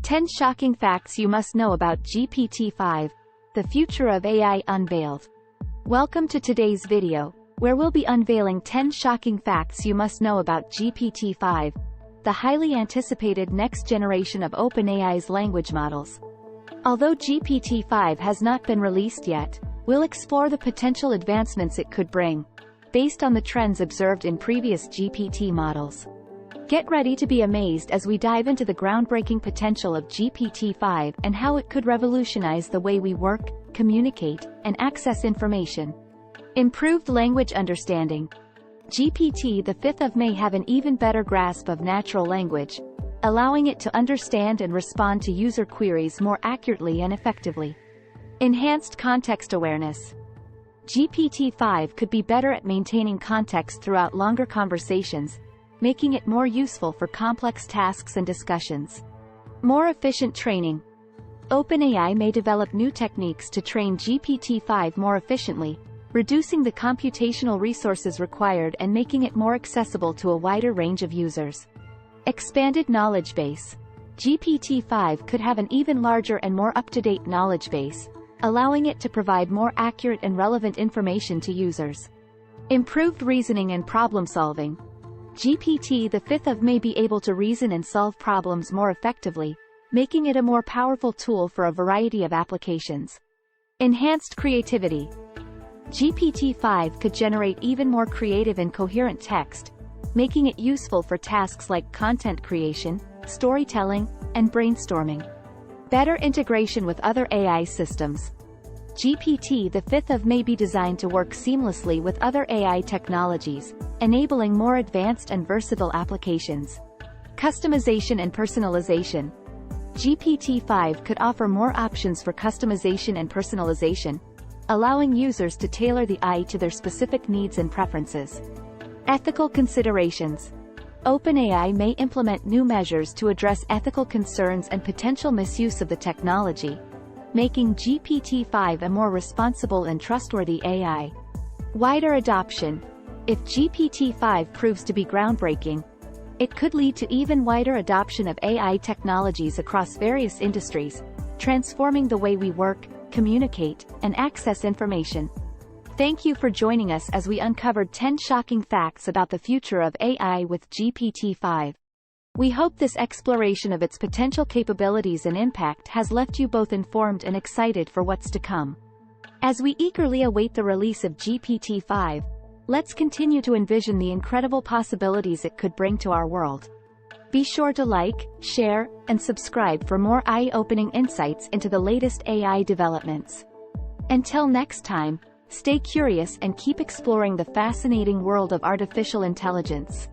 10 shocking facts you must know about GPT-5, the future of AI unveiled. Welcome to today's video, where we'll be unveiling 10 shocking facts you must know about GPT-5, the highly anticipated next generation of OpenAI's language models. Although GPT-5 has not been released yet, we'll explore the potential advancements it could bring, based on the trends observed in previous GPT models. Get ready to be amazed as we dive into the groundbreaking potential of GPT-5 and how it could revolutionize the way we work, communicate, and access information. Improved language understanding. GPT-5 may have an even better grasp of natural language, allowing it to understand and respond to user queries more accurately and effectively. Enhanced context awareness. GPT-5 could be better at maintaining context throughout longer conversations, making it more useful for complex tasks and discussions. More efficient training. OpenAI may develop new techniques to train GPT-5 more efficiently, reducing the computational resources required and making it more accessible to a wider range of users. Expanded knowledge base. GPT-5 could have an even larger and more up-to-date knowledge base, allowing it to provide more accurate and relevant information to users. Improved reasoning and problem-solving. GPT-5 may be able to reason and solve problems more effectively, making it a more powerful tool for a variety of applications. Enhanced creativity. GPT-5 could generate even more creative and coherent text, making it useful for tasks like content creation, storytelling, and brainstorming. Better integration with other AI systems. GPT-5 may be designed to work seamlessly with other AI technologies, enabling more advanced and versatile applications. Customization and personalization. GPT-5 could offer more options for customization and personalization, allowing users to tailor the AI to their specific needs and preferences. Ethical considerations. OpenAI may implement new measures to address ethical concerns and potential misuse of the technology, making GPT-5 a more responsible and trustworthy AI. Wider adoption. If GPT-5 proves to be groundbreaking, it could lead to even wider adoption of AI technologies across various industries, transforming the way we work, communicate, and access information. Thank you for joining us as we uncovered 10 shocking facts about the future of AI with GPT-5. We hope this exploration of its potential capabilities and impact has left you both informed and excited for what's to come. As we eagerly await the release of GPT-5, let's continue to envision the incredible possibilities it could bring to our world. Be sure to like, share, and subscribe for more eye-opening insights into the latest AI developments. Until next time, stay curious and keep exploring the fascinating world of artificial intelligence.